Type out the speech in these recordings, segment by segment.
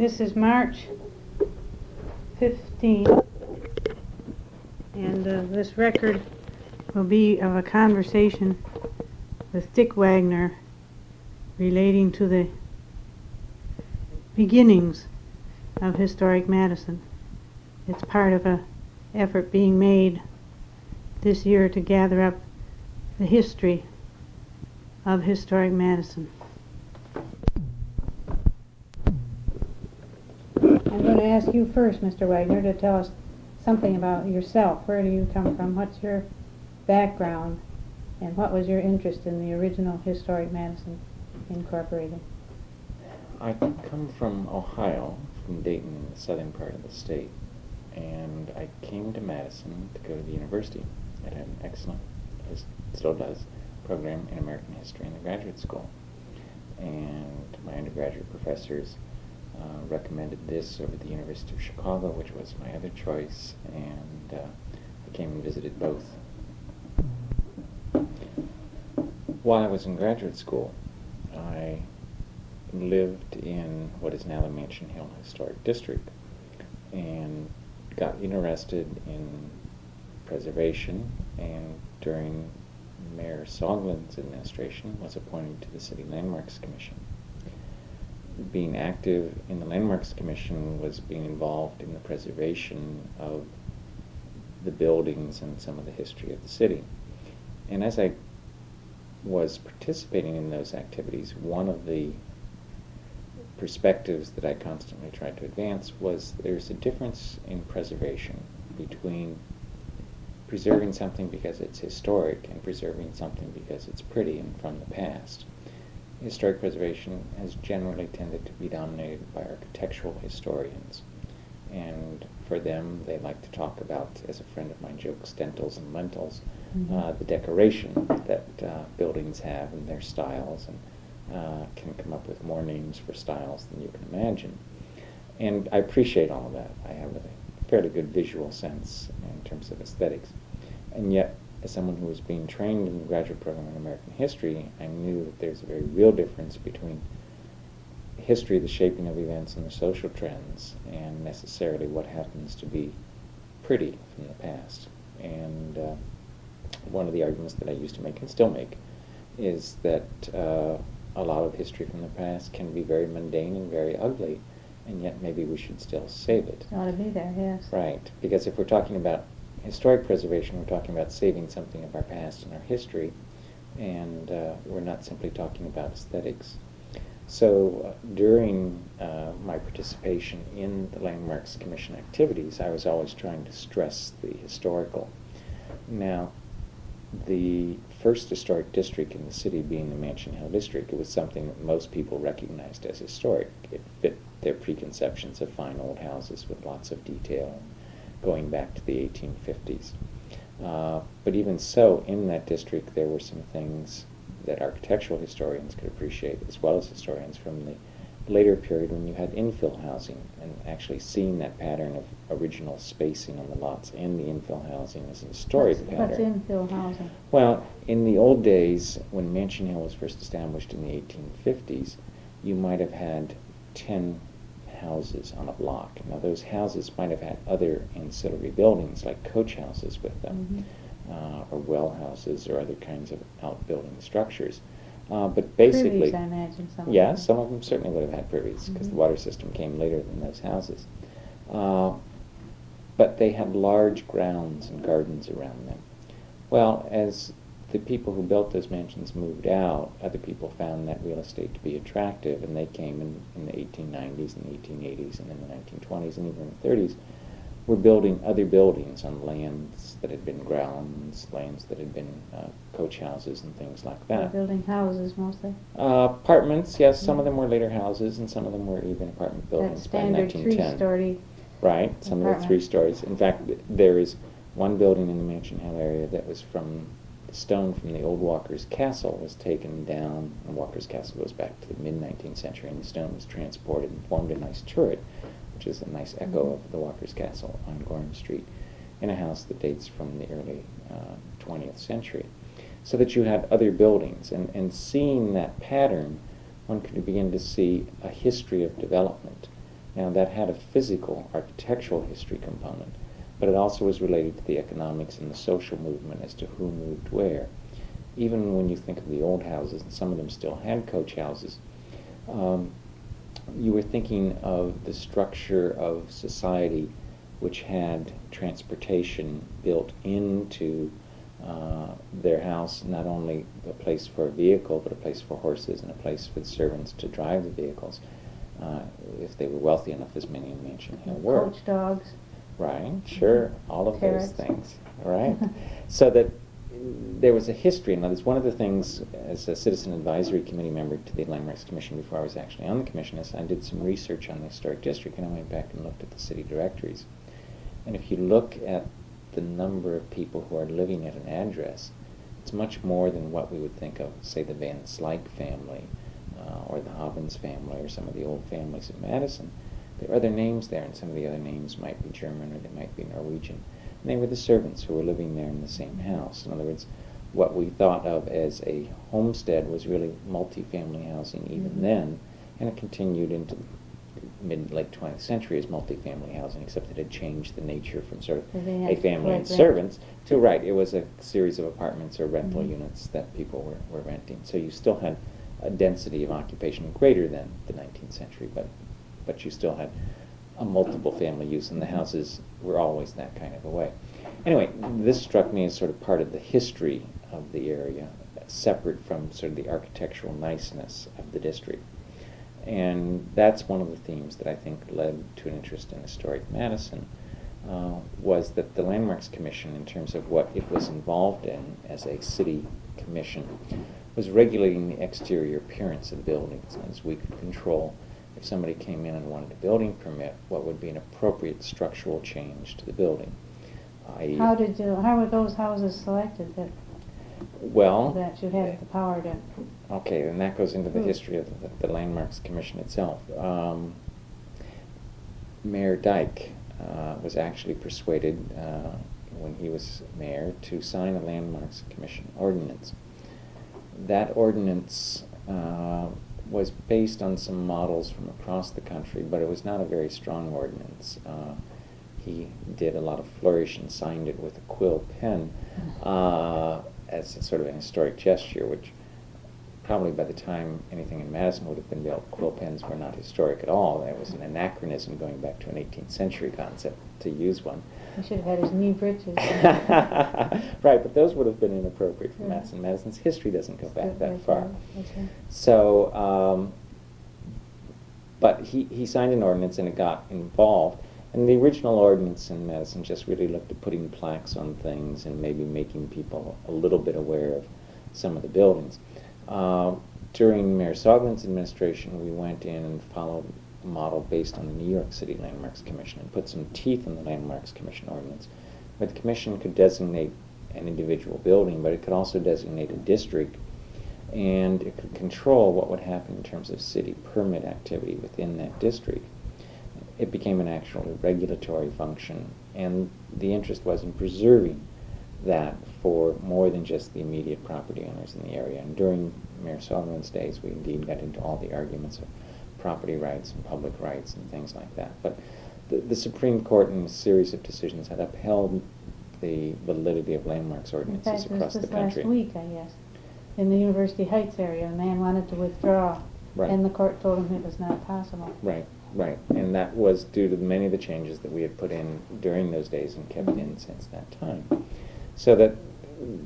This is March 15th, and this record will be of a conversation with Dick Wagner relating to the beginnings of Historic Madison. It's part of an effort being made this year to gather up the history of Historic Madison. I'm going to ask you first, Mr. Wagner, to tell us something about yourself. Where do you come from? What's your background? And what was your interest in the original Historic Madison Incorporated? I come from Ohio, from Dayton, in the southern part of the state. And I came to Madison to go to the university. It had an excellent, it still does, program in American history in the graduate school. And my undergraduate professors recommended this over the University of Chicago, which was my other choice, and I came and visited both. While I was in graduate school, I lived in what is now the Mansion Hill Historic District and got interested in preservation, and during Mayor Soglin's administration was appointed to the City Landmarks Commission. Being active in the Landmarks Commission was being involved in the preservation of the buildings and some of the history of the city. And as I was participating in those activities, one of the perspectives that I constantly tried to advance was there's a difference in preservation between preserving something because it's historic and preserving something because it's pretty and from the past. Historic preservation has generally tended to be dominated by architectural historians, and for them they like to talk about, as a friend of mine jokes, stentils and lintels, the decoration that buildings have and their styles, and can come up with more names for styles than you can imagine. And I appreciate all of that. I have a fairly good visual sense in terms of aesthetics. And yet, as someone who was being trained in the graduate program in American history, I knew that there's a very real difference between history, the shaping of events and the social trends, and necessarily what happens to be pretty from the past. And one of the arguments that I used to make and still make is that a lot of history from the past can be very mundane and very ugly, and yet maybe we should still save it. It ought to be there, yes. Right, because if we're talking about historic preservation, we're talking about saving something of our past and our history, and we're not simply talking about aesthetics. So during my participation in the Landmarks Commission activities, I was always trying to stress the historical. Now, the first historic district in the city being the Mansion Hill District, it was something that most people recognized as historic. It fit their preconceptions of fine old houses with lots of detail going back to the 1850s. But even so, in that district there were some things that architectural historians could appreciate, as well as historians from the later period when you had infill housing, and actually seeing that pattern of original spacing on the lots and the infill housing as a storied pattern. What's infill housing? Well, in the old days, when Mansion Hill was first established in the 1850s, you might have had 10 houses on a block. Now, those houses might have had other ancillary buildings like coach houses with them, or well houses or other kinds of outbuilding structures. But basically, privies, I imagine, some of yeah, them. some of them certainly would have had privies because the water system came later than those houses. But they had large grounds and gardens around them. Well, as the people who built those mansions moved out, other people found that real estate to be attractive, and they came in the 1890s and the 1880s and in the 1920s and even in the 30s, were building other buildings on lands that had been grounds, lands that had been coach houses and things like that. Building houses mostly. Apartments, yes, some of them were later houses and some of them were even apartment buildings by That standard 1910. three-story. Right, some of the 3 stories. In fact, there is one building in the Mansion Hill area that was from the stone from the old Walker's Castle was taken down, and Walker's Castle goes back to the mid-19th century, and the stone was transported and formed a nice turret, which is a nice echo of the Walker's Castle on Gorham Street, in a house that dates from the early 20th century. So that you had other buildings, and seeing that pattern, one could begin to see a history of development. Now, that had a physical, architectural history component, but it also was related to the economics and the social movement as to who moved where. Even when you think of the old houses, and some of them still had coach houses, you were thinking of the structure of society which had transportation built into their house, not only a place for a vehicle, but a place for horses and a place for the servants to drive the vehicles, if they were wealthy enough, as many in Mansion Hill were. Coach dogs. Right, sure, all of Carrots. those things, right? So that there was a history. Now, there's one of the things, as a citizen advisory committee member to the Landmarks Commission before I was actually on the commission, is I did some research on the historic district, and I went back and looked at the city directories. And if you look at the number of people who are living at an address, it's much more than what we would think of, say, the Van Slyke family, or the Hobbins family, or some of the old families in Madison. There are other names there, and some of the other names might be German or they might be Norwegian. And they were the servants who were living there in the same house. In other words, what we thought of as a homestead was really multifamily housing even then, and it continued into the mid-late 20th century as multifamily housing, except it had changed the nature from sort of a family and servants to, right, it was a series of apartments or rental units that people were renting. So you still had a density of occupation greater than the 19th century, but you still had a multiple family use, and the houses were always that kind of a way. Anyway, this struck me as sort of part of the history of the area, separate from sort of the architectural niceness of the district. And that's one of the themes that I think led to an interest in Historic Madison, was that the Landmarks Commission, in terms of what it was involved in as a city commission, was regulating the exterior appearance of the buildings. As we could control, if somebody came in and wanted a building permit, what would be an appropriate structural change to the building. How were those houses selected that you had the power to? Okay, and that goes into the history of the Landmarks Commission itself. Mayor Dyke was actually persuaded, when he was mayor, to sign a Landmarks Commission ordinance. That ordinance was based on some models from across the country, but it was not a very strong ordinance. He did a lot of flourish and signed it with a quill pen as a sort of an historic gesture, which probably by the time anything in Madison would have been built, quill pens were not historic at all. That was an anachronism going back to an 18th century concept to use one. He should have had his knee breeches. Right, but those would have been inappropriate for Madison. Madison's history doesn't go back that far. Okay. So, but he signed an ordinance and it got involved. And the original ordinance in Madison just really looked at putting plaques on things and maybe making people a little bit aware of some of the buildings. During Mayor Soglund's administration, we went in and followed a model based on the New York City Landmarks Commission and put some teeth in the Landmarks Commission ordinance, where the commission could designate an individual building, but it could also designate a district, and it could control what would happen in terms of city permit activity within that district. It became an actual regulatory function, and the interest was in preserving that for more than just the immediate property owners in the area. And during Mayor Soglund's days, we indeed got into all the arguments of property rights and public rights and things like that. But the Supreme Court, in a series of decisions, had upheld the validity of landmarks ordinances across the country. Last week, I guess, in the University Heights area, a man wanted to withdraw, and the court told him it was not possible. Right. Right, and that was due to many of the changes that we had put in during those days and kept in since that time. So that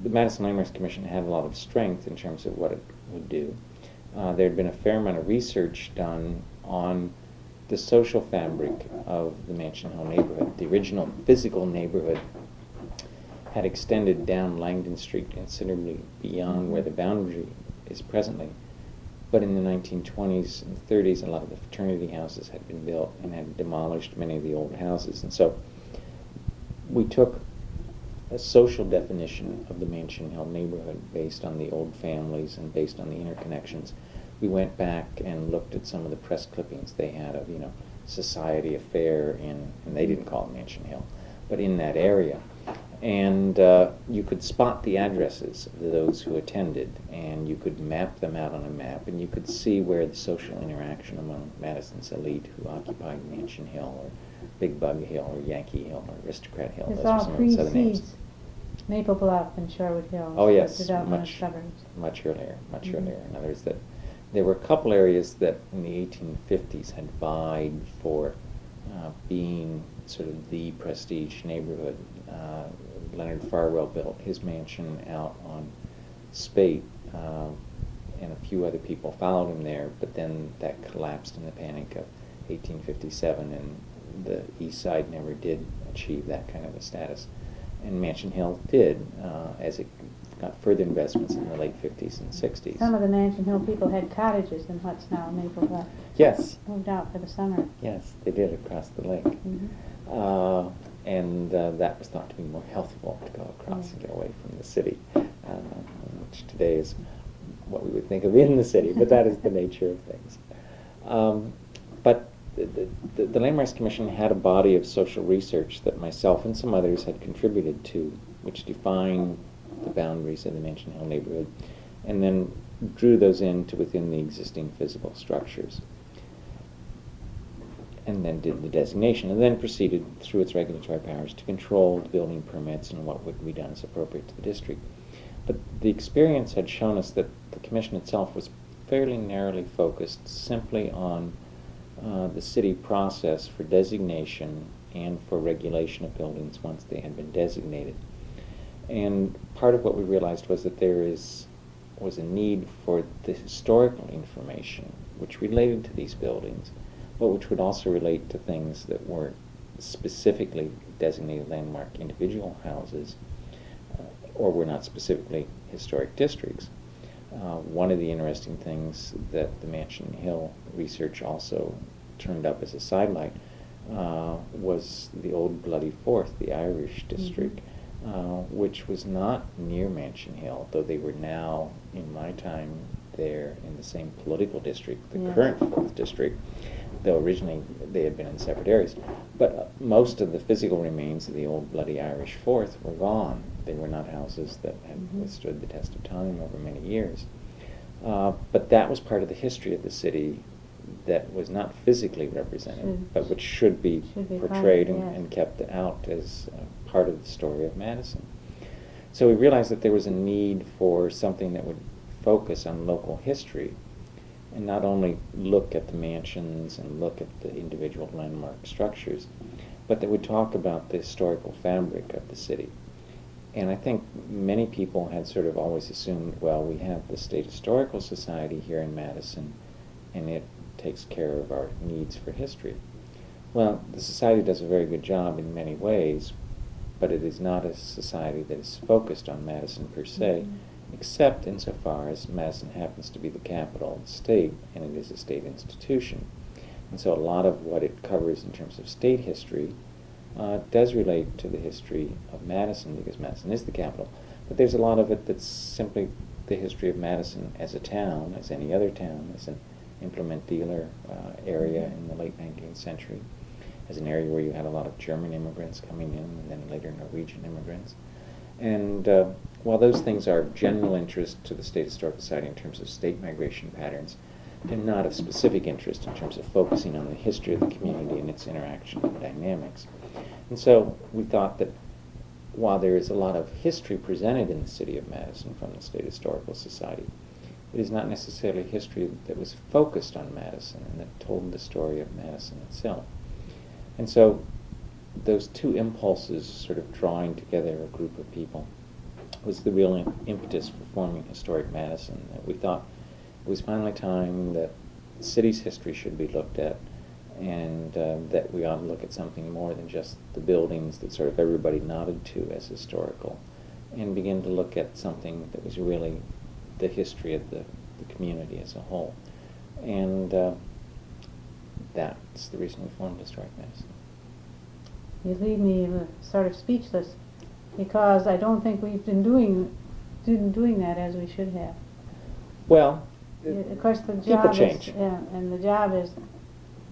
the Madison Landmarks Commission had a lot of strength in terms of what it would do. There had been a fair amount of research done on the social fabric of the Mansion Hill neighborhood. The original physical neighborhood had extended down Langdon Street considerably beyond where the boundary is presently. But in the 1920s and 30s, a lot of the fraternity houses had been built and had demolished many of the old houses. And so we took a social definition of the Mansion Hill neighborhood based on the old families and based on the interconnections. We went back and looked at some of the press clippings they had of, Society Affair and they didn't call it Mansion Hill, but in that area. And you could spot the addresses of those who attended, and you could map them out on a map, and you could see where the social interaction among Madison's elite who occupied Mansion Hill or Big Bug Hill or Yankee Hill or Aristocrat Hill. This Those are all some of the southern names. precedes Maple Bluff and Sherwood Hills. Oh yes, the development of much suburbs. much earlier, much Mhm. earlier. In other words, that there were a couple areas that in the 1850s had vied for being sort of the prestige neighborhood. Leonard Farwell built his mansion out on Spate, and a few other people followed him there, but then that collapsed in the panic of 1857, and the East Side never did achieve that kind of a status. And Mansion Hill did, as it got further investments in the late 50s and 60s. Some of the Mansion Hill people had cottages in what's now Maple Bluff. Yes, Moved out for the summer. yes, they did across the lake. Mhm. And that was thought to be more healthful to go across and get away from the city, which today is what we would think of in the city, but that is the nature of things. But the Landmarks Commission had a body of social research that myself and some others had contributed to, which defined the boundaries of the Mansion Hill neighborhood, and then drew those into within the existing physical structures, and then did the designation, and then proceeded through its regulatory powers to control the building permits and what would be done as appropriate to the district. But the experience had shown us that the commission itself was fairly narrowly focused simply on the city process for designation and for regulation of buildings once they had been designated. And part of what we realized was that there was a need for the historical information which related to these buildings, but which would also relate to things that were specifically designated landmark individual houses, or were not specifically historic districts. One of the interesting things that the Mansion Hill research also turned up as a sidelight was the old Bloody Fourth, the Irish district, which was not near Mansion Hill, though they were now, in my time, there in the same political district, the current 4th district, though originally they had been in separate areas. But most of the physical remains of the old Bloody Irish 4th were gone. They were not houses that had withstood the test of time over many years. But that was part of the history of the city that was not physically represented, but which should be portrayed and kept out as part of the story of Madison. So we realized that there was a need for something that would focus on local history and not only look at the mansions and look at the individual landmark structures, but that would talk about the historical fabric of the city. And I think many people had sort of always assumed, well, we have the State Historical Society here in Madison, and it takes care of our needs for history. Well, the society does a very good job in many ways, but it is not a society that is focused on Madison per se, except insofar as Madison happens to be the capital of the state, and it is a state institution. And so a lot of what it covers in terms of state history does relate to the history of Madison, because Madison is the capital, but there's a lot of it that's simply the history of Madison as a town, as any other town, as an implement dealer area in the late 19th century, as an area where you had a lot of German immigrants coming in, and then later Norwegian immigrants. And while those things are of general interest to the State Historical Society in terms of state migration patterns, they're not of specific interest in terms of focusing on the history of the community and its interaction and dynamics. And so we thought that while there is a lot of history presented in the city of Madison from the State Historical Society, it is not necessarily history that was focused on Madison and that told the story of Madison itself. And so those two impulses sort of drawing together a group of people was the real impetus for forming Historic Madison. That we thought it was finally time that the city's history should be looked at, and that we ought to look at something more than just the buildings that sort of everybody nodded to as historical, and begin to look at something that was really the history of the community as a whole. And that's the reason we formed Historic Madison. You leave me sort of speechless, because I don't think we've been doing that as we should have. Well, Of course, the people job change. is, and the job is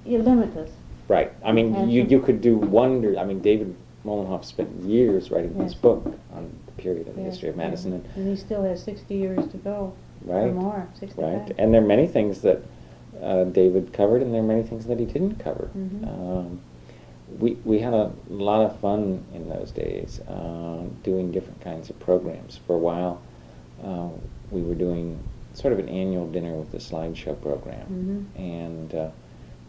limitless. Right. I mean, And you could do wonder. I mean, David Molenhoff spent years writing this Yes. book on the period of the Yes, history of Madison. And he still has 60 years to go, Right. or more, 65. Right, and there are many things that David covered, and there are many things that he didn't cover. Mhm. We had a lot of fun in those days doing different kinds of programs. For a while, we were doing sort of an annual dinner with the slideshow program, and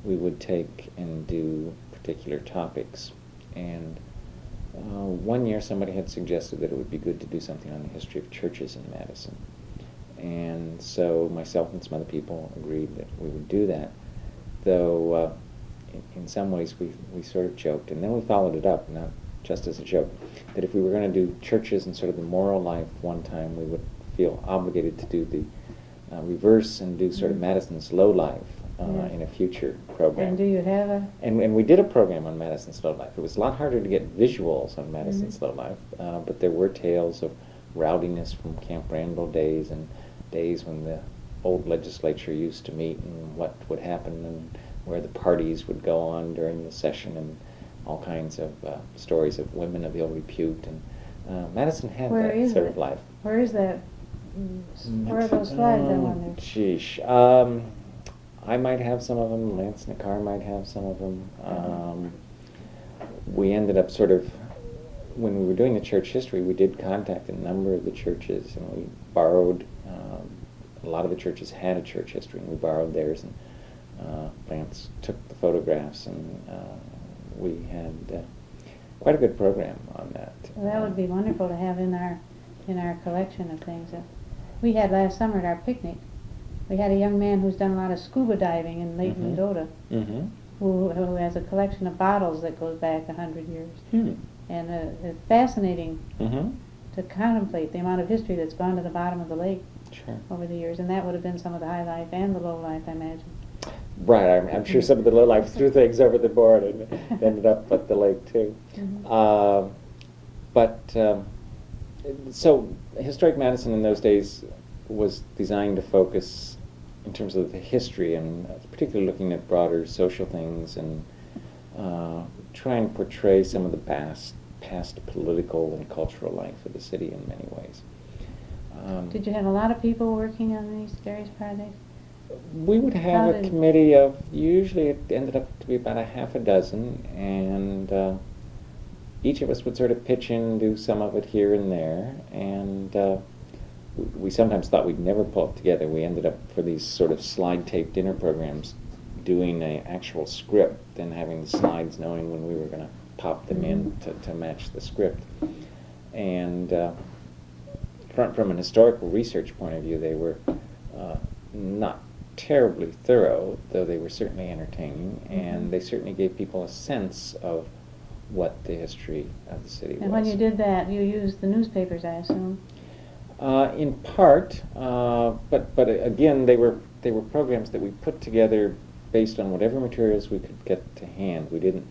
we would take and do particular topics. And one year somebody had suggested that it would be good to do something on the history of churches in Madison. And so myself and some other people agreed that we would do that, though in some ways we sort of joked, and then we followed it up, not just as a joke, that if we were going to do churches and sort of the moral life one time, we would feel obligated to do the reverse and do sort of Madison's low life in a future program. And do you have a... And we did a program on Madison's low life. It was a lot harder to get visuals on Madison's low life, but there were tales of rowdiness from Camp Randall days and days when the old legislature used to meet and what would happen and where the parties would go on during the session and all kinds of stories of women of the old repute. And Madison had that sort of life. Where is that? Where are those slides I wonder? Sheesh. I might have some of them. Lance Nicar might have some of them. We ended up sort of, when we were doing the church history, we did contact a number of the churches, and we borrowed, a lot of the churches had a church history, and we borrowed theirs, and Lance took the photographs, and we had quite a good program on that. Well, that would be wonderful to have in our collection of things. We had last summer at our picnic, we had a young man who's done a lot of scuba diving in Lake Mendota, who has a collection of bottles that goes back 100 years. And it's fascinating to contemplate the amount of history that's gone to the bottom of the lake over the years, and that would have been some of the high life and the low life, I imagine. Right, I'm sure some of the low life threw things over the board and ended up at the lake too. So Historic Madison in those days was designed to focus in terms of the history, and particularly looking at broader social things and try and portray some of the past political and cultural life of the city in many ways. Did you have a lot of people working on these various projects? We would have a committee of, usually it ended up to be about a half a dozen, and each of us would sort of pitch in and do some of it here and there, and we sometimes thought we'd never pull it together. We ended up, for these sort of slide tape dinner programs, doing an actual script and having the slides, knowing when we were going to pop them in to match the script. And from an historical research point of view, they were not terribly thorough, though they were certainly entertaining, and they certainly gave people a sense of what the history of the city was. And when you did that, you used the newspapers, I assume? In part, but again, they were programs that we put together based on whatever materials we could get to hand. We didn't,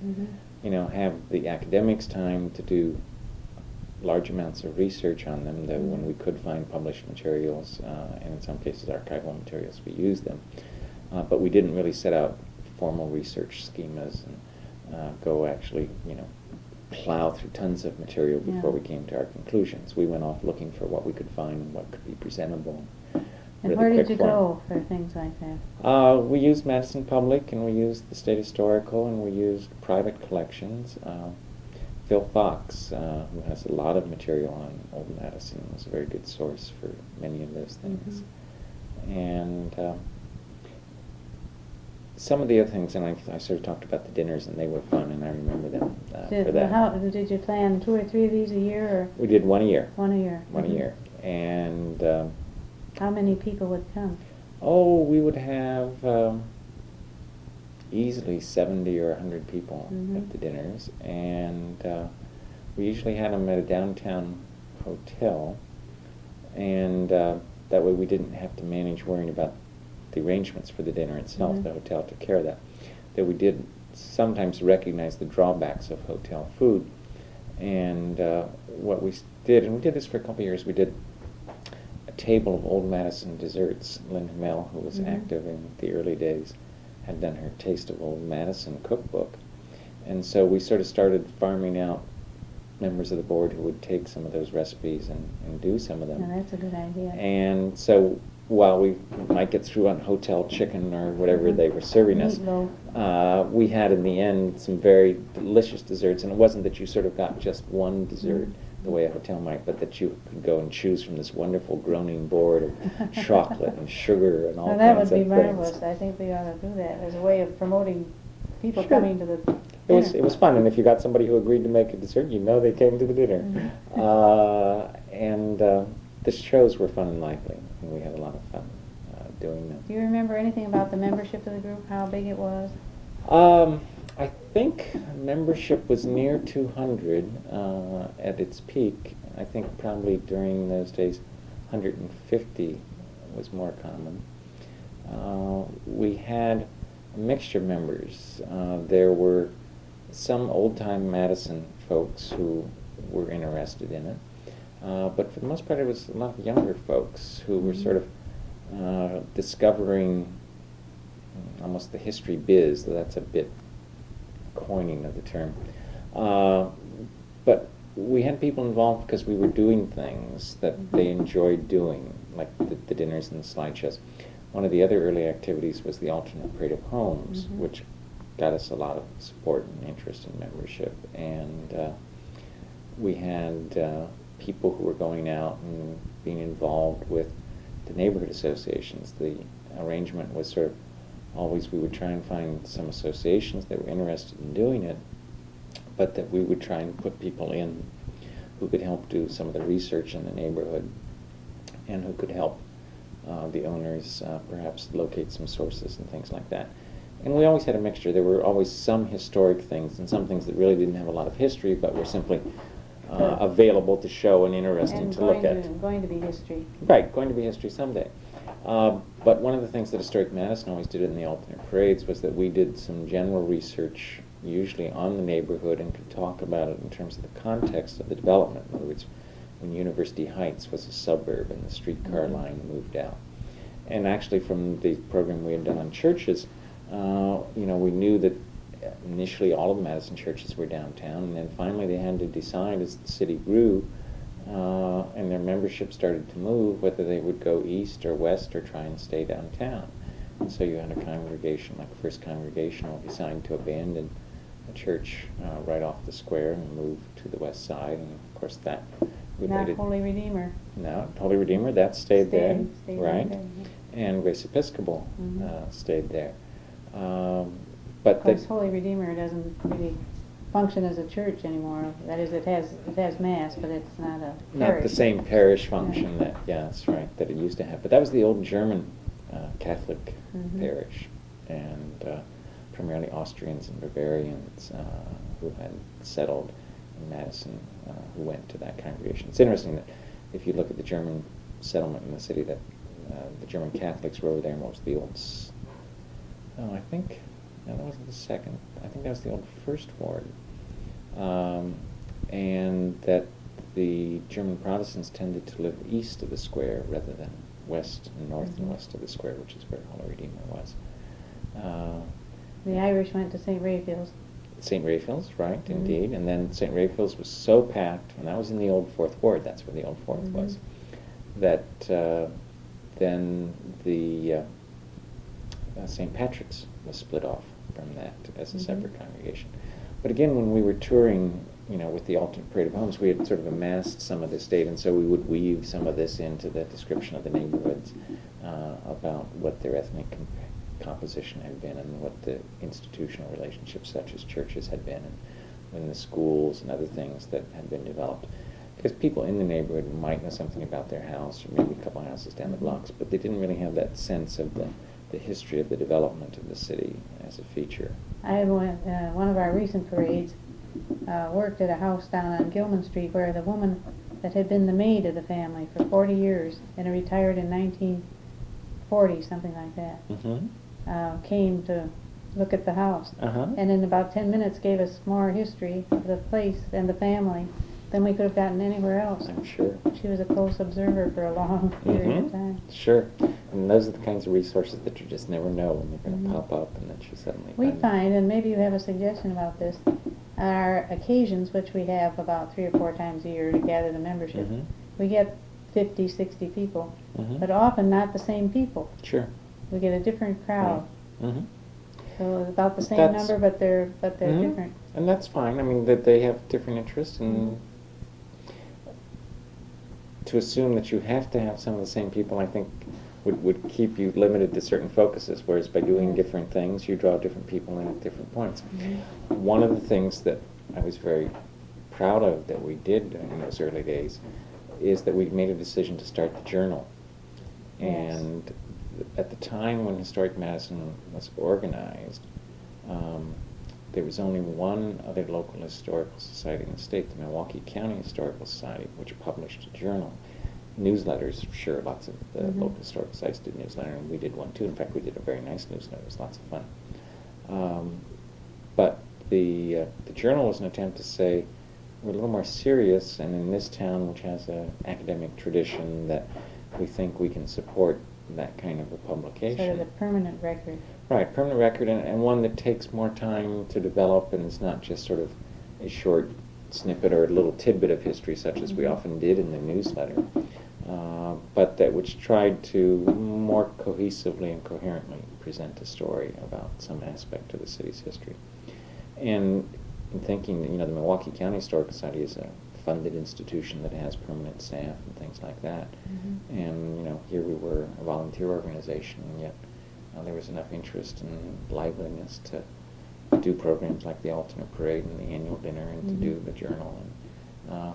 have the academics' time to do large amounts of research on them. That when we could find published materials, and in some cases archival materials, we used them. But we didn't really set out formal research schemas and go actually, plow through tons of material before we came to our conclusions. We went off looking for what we could find and what could be presentable. And really where did you quick go for things like that? We used Madison Public, and we used the State Historical, and we used private collections. Phil Fox, who has a lot of material on Old Madison, was a very good source for many of those things. And some of the other things, and I sort of talked about the dinners, and they were fun, and I remember them for that. Did you plan 2 or 3 of these a year? Or? We did one a year. One a year. One a year. And how many people would come? Oh, we would have easily 70 or 100 people at the dinners, and we usually had them at a downtown hotel, and that way we didn't have to manage worrying about the arrangements for the dinner itself. The hotel took care of that. Though we did sometimes recognize the drawbacks of hotel food, and what we did, and we did this for a couple of years, we did a table of Old Madison desserts. Lynn Hamel, who was active in the early days, had done her Taste of Old Madison cookbook, and so we sort of started farming out members of the board who would take some of those recipes and do some of them. Yeah, that's a good idea. And so while we might get through on hotel chicken or whatever they were serving us, Meatloaf. we had in the end some very delicious desserts. And it wasn't that you sort of got just one dessert the way a hotel might, but that you could go and choose from this wonderful groaning board of chocolate and sugar and all Well, kinds of things. that would be marvelous. I think we ought to do that as a way of promoting people Sure. coming to the It was fun, and if you got somebody who agreed to make a dessert, you know they came to the dinner. And the shows were fun and lively, and we had a lot of fun doing them. Do you remember anything about the membership of the group, how big it was? I think membership was near 200 at its peak. I think probably during those days 150 was more common. We had a mixture of members. There were some old-time Madison folks who were interested in it, but for the most part it was a lot of younger folks who were sort of discovering almost the history biz, though that's a bit coining of the term. But we had people involved because we were doing things that they enjoyed doing, like the dinners and the slideshows. One of the other early activities was the alternate parade of homes, which got us a lot of support and interest in membership. And we had people who were going out and being involved with the neighborhood associations. The arrangement was sort of always we would try and find some associations that were interested in doing it, but that we would try and put people in who could help do some of the research in the neighborhood and who could help the owners perhaps locate some sources and things like that. And we always had a mixture. There were always some historic things and some things that really didn't have a lot of history but were simply available to show and interesting to look at. Going to be history. Right, going to be history someday. But one of the things that Historic Madison always did in the alternate parades was that we did some general research, usually on the neighborhood, and could talk about it in terms of the context of the development. In other words, when University Heights was a suburb and the streetcar line moved out. And actually from the program we had done on churches, we knew that initially all of the Madison churches were downtown, and then finally they had to decide as the city grew and their membership started to move whether they would go east or west or try and stay downtown. And so you had a congregation, like First Congregational, decide to abandon a church right off the square and move to the west side, and of course that related... Not Holy Redeemer. No, Holy Redeemer, that stayed there, Stayed right? there, And Grace Episcopal stayed there. Of But course, Holy Redeemer doesn't really function as a church anymore. That is, it has mass, but it's not a parish. not the same parish function that, that's right, that it used to have. But that was the old German Catholic parish, and primarily Austrians and Bavarians who had settled in Madison who went to that congregation. It's interesting that if you look at the German settlement in the city, that the German Catholics were over there, and what was the old... I think... No, that wasn't the second. I think that was the old first ward. And that the German Protestants tended to live east of the square rather than west and north and west of the square, which is where Holy Redeemer was. The Irish went to St. Raphael's. St. Raphael's, right, indeed. And then St. Raphael's was so packed, and that was in the old Fourth Ward, that's where the old Fourth was, that then the St. Patrick's was split off from that as a separate congregation. But again, when we were touring, with the alternate parade of homes, we had sort of amassed some of this data, and so we would weave some of this into the description of the neighborhoods about what their ethnic composition had been and what the institutional relationships such as churches had been, and when the schools and other things that had been developed. Because people in the neighborhood might know something about their house or maybe a couple houses down the blocks, but they didn't really have that sense of the history of the development of the city as a feature. I had one of our recent parades worked at a house down on Gilman Street where the woman that had been the maid of the family for 40 years and retired in 1940, something like that, came to look at the house. And in about 10 minutes gave us more history of the place and the family than we could have gotten anywhere else. I'm sure. She was a close observer for a long period of time. Sure. And those are the kinds of resources that you just never know when they're going to pop up and that you suddenly We find, and maybe you have a suggestion about this, on our occasions, which we have about 3 or 4 times a year to gather the membership, Mhm. we get 50, 60 people, Mhm. but often not the same people. Sure. We get a different crowd. Mhm. So it's about the same That's- number, but they're Mhm. different. And that's fine. I mean, that they have different interests, and Mhm. to assume that you have to have some of the same people, I think, would keep you limited to certain focuses, whereas by doing Yes. different things, you draw different people in at different points. Mhm. One of the things that I was very proud of that we did in those early days is that we made a decision to start the journal. Yes. And at the time when Historic Madison was organized, there was only one other local historical society in the state, the Milwaukee County Historical Society, which published a journal. Newsletters, sure, lots of the Mhm. local historical societies did newsletters, and we did one too. In fact, we did a very nice newsletter. It was lots of fun. But the journal was an attempt to say, we're a little more serious, and in this town, which has an academic tradition, that we think we can support that kind of a publication. Sort of a permanent record. Right, permanent record, and one that takes more time to develop, and is not just sort of a short snippet or a little tidbit of history, such as we Mhm. often did in the newsletter, but that which tried to more cohesively and coherently present a story about some aspect of the city's history. And in thinking that, the Milwaukee County Historical Society is a funded institution that has permanent staff and things like that. Mhm. And, here we were, a volunteer organization, and yet there was enough interest and liveliness to do programs like the alternate parade and the annual dinner, and to do Mhm. the journal. And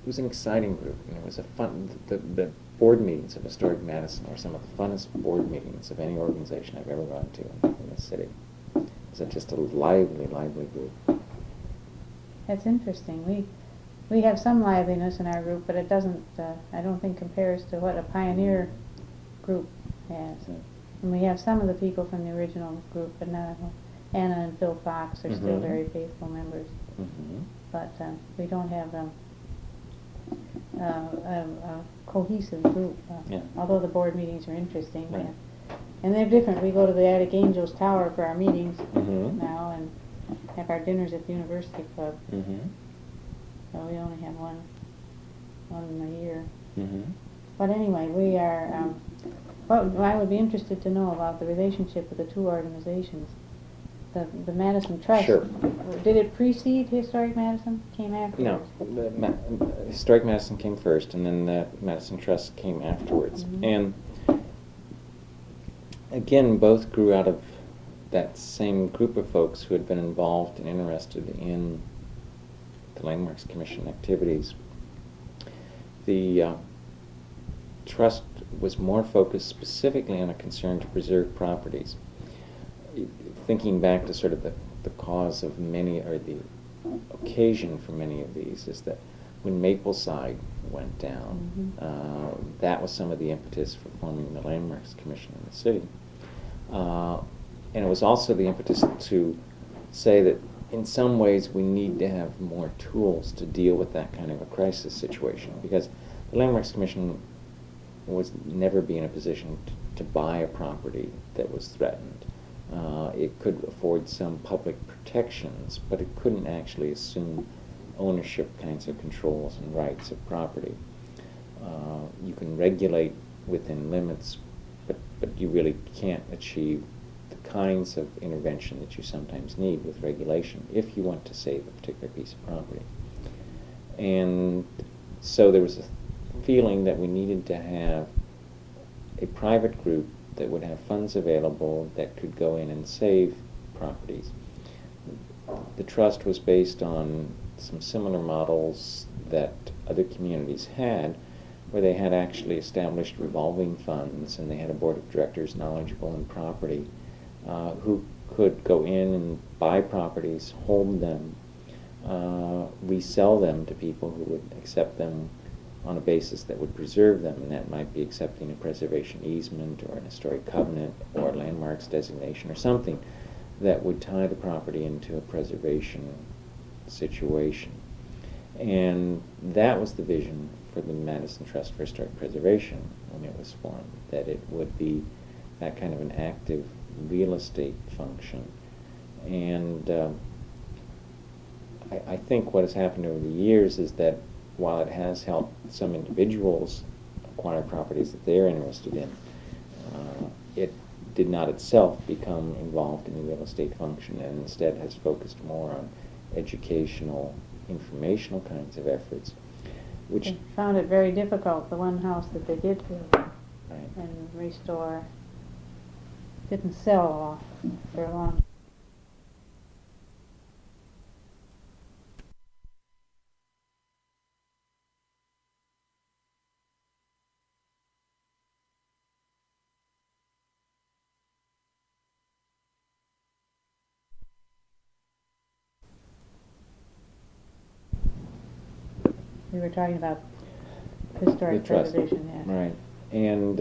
it was an exciting group, and it was a fun. The board meetings of Historic Madison were some of the funnest board meetings of any organization I've ever gone to in the city. It was just a lively group. That's interesting. We have some liveliness in our group, but it doesn't, I don't think, compares to what a pioneer group has. And we have some of the people from the original group, but not Anna and Phil Fox are still Mhm. very faithful members. Mhm. But we don't have a cohesive group. Yeah. Although the board meetings are interesting, Right. and they're different. We go to the Attic Angels Tower for our meetings Mhm. now, and have our dinners at the University Club. Mhm. So we only have one a year. Mhm. But anyway, we are. I would be interested to know about the relationship of the two organizations. The Madison Trust. Sure. Did it precede Historic Madison? Came after? No, Historic Madison came first, and then the Madison Trust came afterwards. Mhm. And again, both grew out of that same group of folks who had been involved and interested in the Landmarks Commission activities. The trust was more focused specifically on a concern to preserve properties. Thinking back to sort of the cause of many, or the occasion for many of these, is that when Mapleside went down, that was some of the impetus for forming the Landmarks Commission in the city. And it was also the impetus to say that in some ways we need to have more tools to deal with that kind of a crisis situation, because the Landmarks Commission was never be in a position to buy a property that was threatened. It could afford some public protections, but it couldn't actually assume ownership kinds of controls and rights of property. You can regulate within limits, but you really can't achieve the kinds of intervention that you sometimes need with regulation if you want to save a particular piece of property. And so there was a feeling that we needed to have a private group that would have funds available that could go in and save properties. The trust was based on some similar models that other communities had, where they had actually established revolving funds, and they had a board of directors knowledgeable in property who could go in and buy properties, hold them, resell them to people who would accept them on a basis that would preserve them, and that might be accepting a preservation easement or an historic covenant or a landmarks designation or something that would tie the property into a preservation situation. And that was the vision for the Madison Trust for Historic Preservation when it was formed, that it would be that kind of an active real estate function. And I think what has happened over the years is that while it has helped some individuals acquire properties that they're interested in, it did not itself become involved in the real estate function, and instead has focused more on educational, informational kinds of efforts, which They found it very difficult. The one house that they did build right, and restore didn't sell off for a long time. We were talking about historic the trust, preservation, yeah. right, and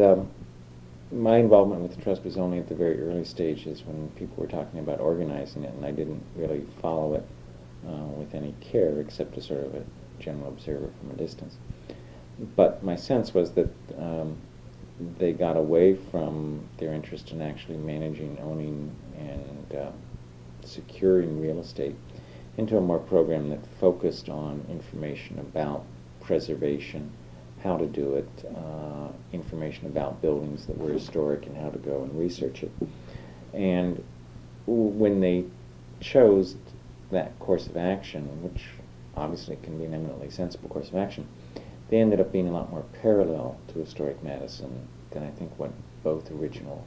my involvement with the trust was only at the very early stages when people were talking about organizing it, and I didn't really follow it with any care, except as sort of a general observer from a distance. But my sense was that they got away from their interest in actually managing, owning, and securing real estate into a more program that focused on information about preservation, how to do it, information about buildings that were historic and how to go and research it. And when they chose that course of action, which obviously can be an eminently sensible course of action, they ended up being a lot more parallel to Historic Madison than I think what both original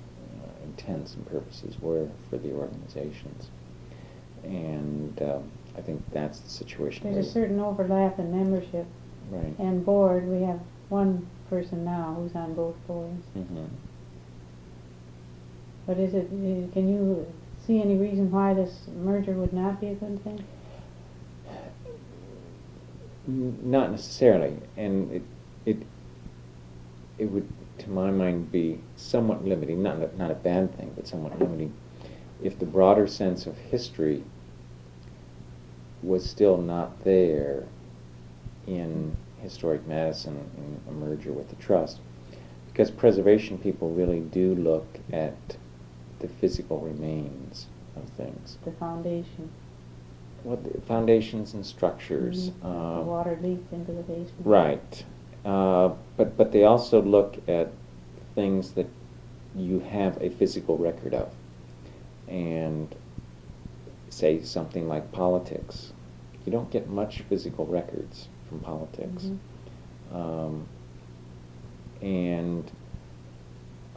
intents and purposes were for the organizations. And I think that's the situation. There's a certain overlap in membership right. and board. We have one person now who's on both boards. Mm-hmm. But is it? Can you see any reason why this merger would not be a good thing? Not necessarily, and it would, to my mind, be somewhat limiting. Not a bad thing, but somewhat limiting, if the broader sense of history was still not there in Historic Madison in a merger with the trust, because preservation people really do look at the physical remains of things. The foundation. Well, the foundations and structures. The water leaked into the basement. Right. But they also look at things that you have a physical record of. And say something like politics. You don't get much physical records from politics. Mm-hmm. And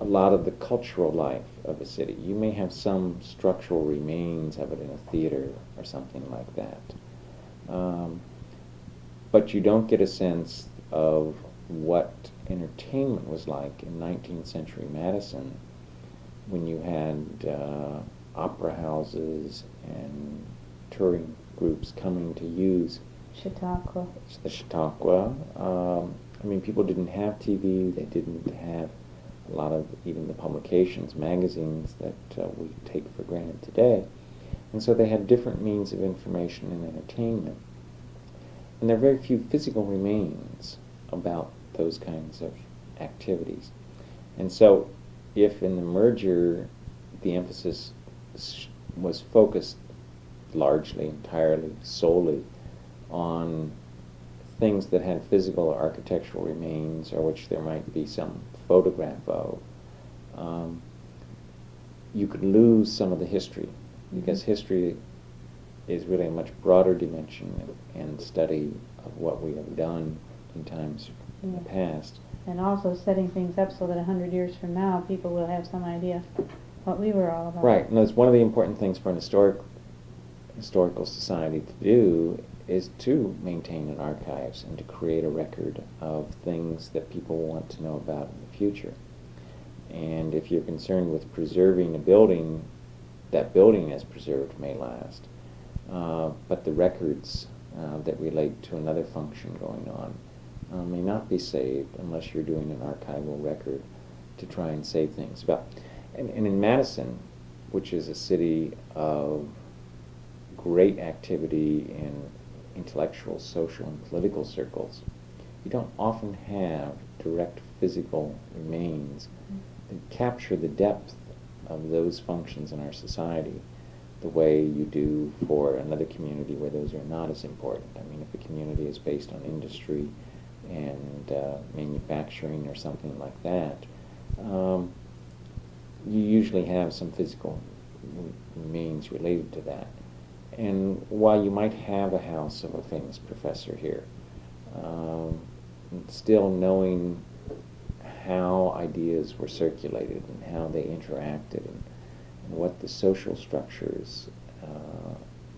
a lot of the cultural life of a city. You may have some structural remains of it in a theater or something like that. But you don't get a sense of what entertainment was like in 19th century Madison when you had opera houses and touring groups coming to use Chautauqua. the Chautauqua. I mean, people didn't have TV, they didn't have a lot of even the publications, magazines that we take for granted today. And so they had different means of information and entertainment. And there are very few physical remains about those kinds of activities. And so if in the merger the emphasis was focused largely, entirely, solely on things that had physical or architectural remains, or which there might be some photograph of, you could lose some of the history, because history is really a much broader dimension and study of what we have done in times in the past. And also setting things up so that 100 years from now people will have some idea what we were all about. Right, and that's one of the important things for an historical society to do, is to maintain an archives and to create a record of things that people want to know about in the future. And if you're concerned with preserving a building, that building as preserved may last. But the records that relate to another function going on may not be saved unless you're doing an archival record to try and save things. And in Madison, which is a city of great activity in intellectual, social, and political circles, you don't often have direct physical remains that capture the depth of those functions in our society the way you do for another community where those are not as important. I mean, if a community is based on industry and manufacturing or something like that, you usually have some physical means related to that. And while you might have a house of a famous professor here, still knowing how ideas were circulated and how they interacted and what the social structures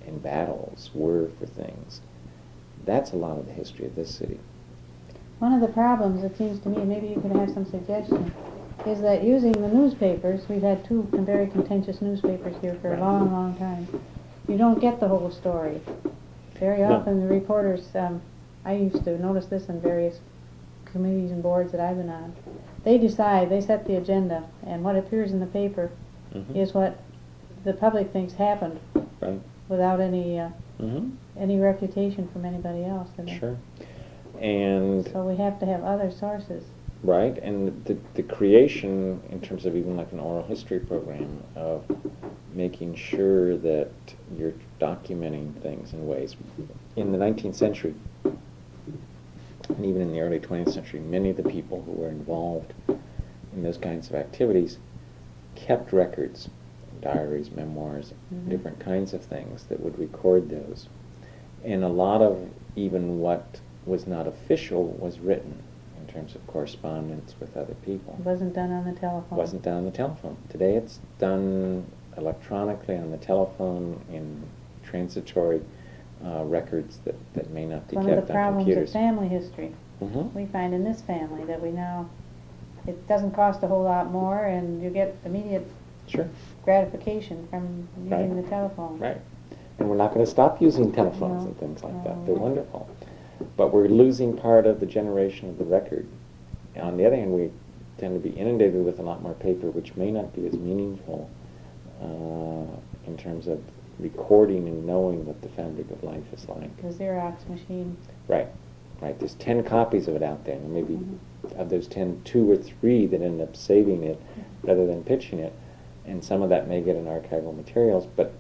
and battles were for things, that's a lot of the history of this city. One of the problems, it seems to me, maybe you could have some suggestion, is that using the newspapers, we've had two very contentious newspapers here for a long, long time, you don't get the whole story. Very often the reporters, I used to notice this in various committees and boards that I've been on, they decide, they set the agenda, and what appears in the paper is what the public thinks happened, without any any reputation from anybody else. Sure. And so we have to have other sources. Right, and the creation, in terms of even like an oral history program, of making sure that you're documenting things in ways. In the 19th century, and even in the early 20th century, many of the people who were involved in those kinds of activities kept records, diaries, memoirs, different kinds of things that would record those. And a lot of even what was not official was written in terms of correspondence with other people. It wasn't done on the telephone. It wasn't done on the telephone. Today it's done electronically on the telephone in transitory records that may not be kept on computers. One of the problems of family history. We find in this family that we now, it doesn't cost a whole lot more and you get immediate gratification from using the telephone. Right. And we're not going to stop using telephones and things like that. They're wonderful. But we're losing part of the generation of the record. And on the other hand, we tend to be inundated with a lot more paper, which may not be as meaningful in terms of recording and knowing what the fabric of life is like. The Xerox machine. Right. There's 10 copies of it out there, and maybe of those 10, 2 or 3 that end up saving it rather than pitching it. And some of that may get in archival materials, but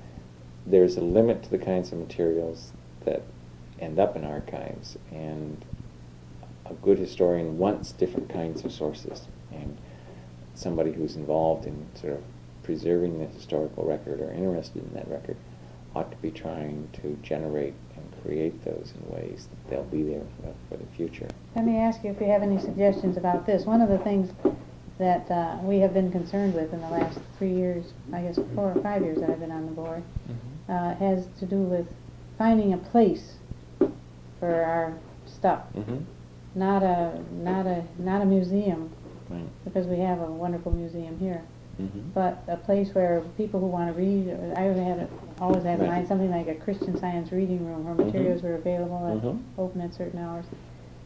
there's a limit to the kinds of materials that end up in archives, and a good historian wants different kinds of sources, and somebody who's involved in sort of preserving the historical record or interested in that record ought to be trying to generate and create those in ways that they'll be there for the future. Let me ask you if you have any suggestions about this. One of the things that we have been concerned with in the last 3 years, I guess 4 or 5 years that I've been on the board, has to do with finding a place for our stuff. Not a museum, because we have a wonderful museum here, but a place where people who want to read, always had in mind something like a Christian Science reading room where materials were available and open at certain hours.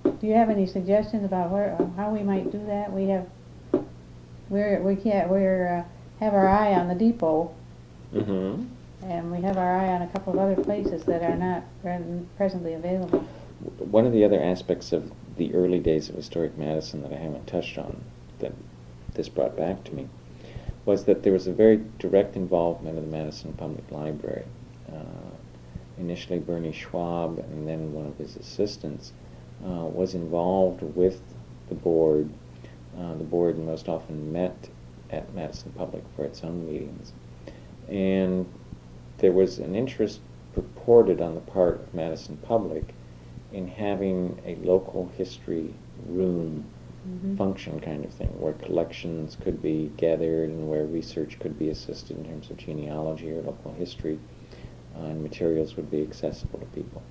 Do you have any suggestions about how we might do that? We have have our eye on the depot, and we have our eye on a couple of other places that are not presently available. One of the other aspects of the early days of Historic Madison that I haven't touched on, that this brought back to me, was that there was a very direct involvement of the Madison Public Library. Initially Bernie Schwab, and then one of his assistants, was involved with the board. The board most often met at Madison Public for its own meetings. And there was an interest purported on the part of Madison Public in having a local history room function kind of thing, where collections could be gathered and where research could be assisted in terms of genealogy or local history, and materials would be accessible to people.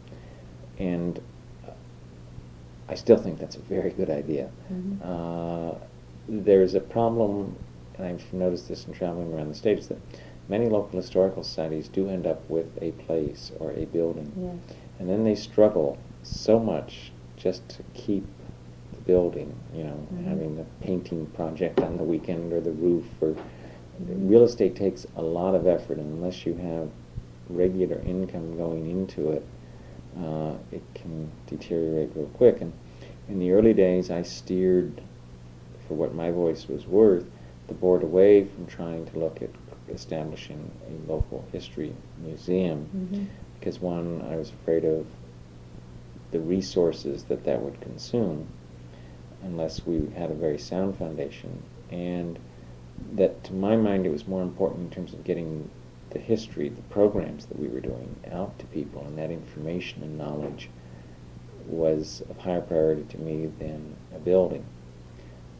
And I still think that's a very good idea. There's a problem, and I've noticed this in traveling around the States, that many local historical societies do end up with a place or a building, and then they struggle so much just to keep the building, having the painting project on the weekend or the roof. Or real estate takes a lot of effort, and unless you have regular income going into it, it can deteriorate real quick. And in the early days, I steered, for what my voice was worth, the board away from trying to look at establishing a local history museum, Mm-hmm. because one, I was afraid of the resources that that would consume unless we had a very sound foundation, and that to my mind it was more important in terms of getting the history, the programs that we were doing out to people, and that information and knowledge was of higher priority to me than a building.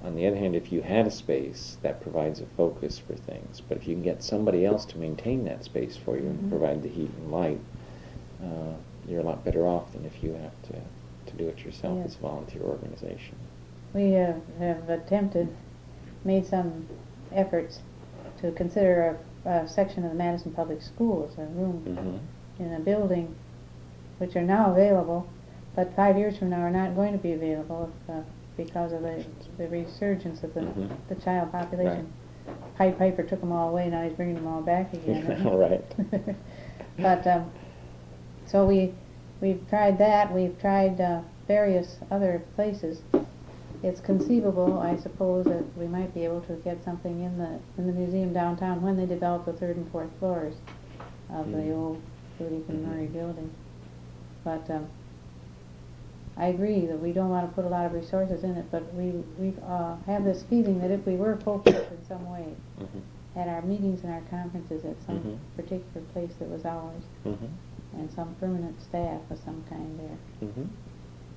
On the other hand, if you had a space, that provides a focus for things, but if you can get somebody else to maintain that space for you and provide the heat and light, you're a lot better off than if you have to do it yourself Yes. as a volunteer organization. We have made some efforts to consider a section of the Madison Public Schools, a room Mm-hmm. in a building, which are now available, but 5 years from now are not going to be available because of the resurgence of the child population. Pied Piper took them all away, now he's bringing them all back again. All right. But so we've tried that. We've tried various other places. It's conceivable, I suppose, that we might be able to get something in the museum downtown when they develop the third and fourth floors of the old Booty and Murray building. But I agree that we don't want to put a lot of resources in it, but we have this feeling that if we were focused in some way at our meetings and our conferences at some particular place that was ours, and some permanent staff of some kind there.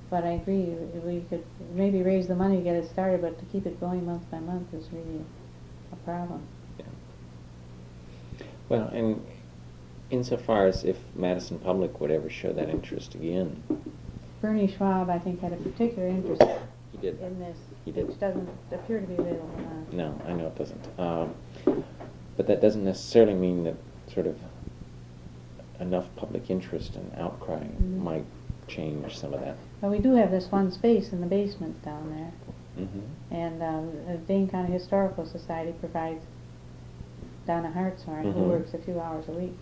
But I agree, we could maybe raise the money to get it started, but to keep it going month by month is really a problem. Yeah. Well, and insofar as if Madison Public would ever show that interest again. Bernie Schwab, I think, had a particular interest He did. in this, He did. which doesn't appear to be available now. No, I know it doesn't. But that doesn't necessarily mean that sort of enough public interest and outcry might change some of that. Well, we do have this one space in the basement down there, and the Dane County Historical Society provides Donna Hartshorn, who works a few hours a week.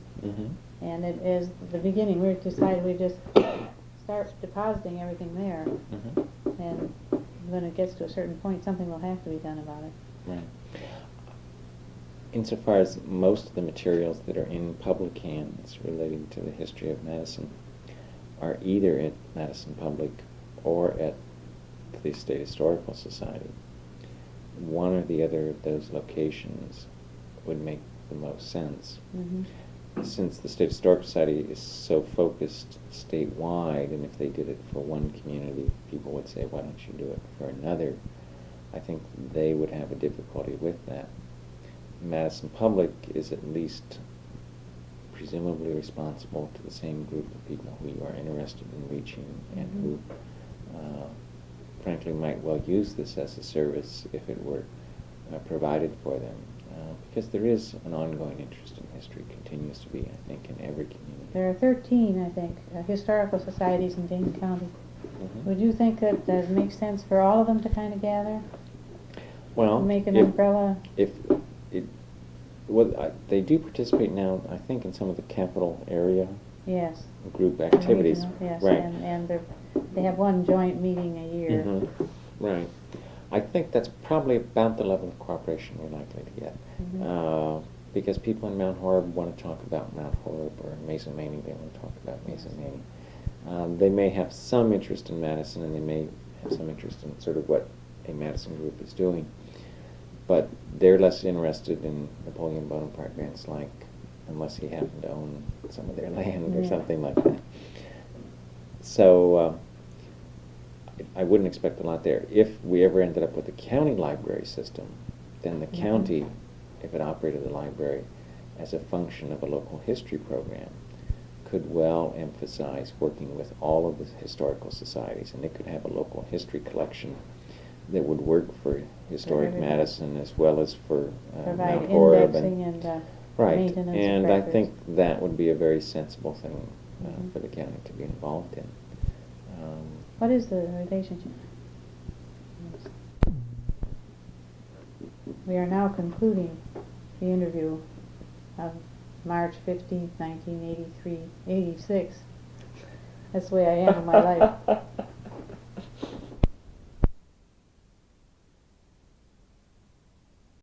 And it is the beginning. We decided we'd just start depositing everything there, and when it gets to a certain point, something will have to be done about it. Right. Insofar as most of the materials that are in public hands relating to the history of Madison are either at Madison Public or at the State Historical Society, one or the other of those locations would make the most sense. Since the State Historical Society is so focused statewide, and if they did it for one community, people would say, why don't you do it for another? I think they would have a difficulty with that. Madison Public is at least presumably responsible to the same group of people who you are interested in reaching, and who frankly might well use this as a service if it were provided for them, because there is an ongoing interest in history, continues to be, I think, in every community. There are 13, I think, historical societies in Dane County. Would you think that it makes sense for all of them to kind of gather? Well, Make an umbrella? They do participate now, I think, in some of the capital area Yes. group activities. Regional, yes, right. and they have one joint meeting a year. Right. I think that's probably about the level of cooperation we're likely to get. Because people in Mount Horeb want to talk about Mount Horeb, or Mazomanie, they want to talk about Mazomanie. They may have some interest in Madison, and they may have some interest in sort of what a Madison group is doing. But they're less interested in Napoleon Bonaparte and Slyke, unless he happened to own some of their land or something like that. So I wouldn't expect a lot there. If we ever ended up with a county library system, then the county, if it operated the library as a function of a local history program, could well emphasize working with all of the historical societies, and it could have a local history collection that would work for Historic Madison as well as for Provide Mount Horeb. indexing and Right, maintenance and of I records. think that would be a very sensible thing for the county to be involved in. What is the relationship? We are now concluding the interview of March 15th, 1986. That's the way I am in my life.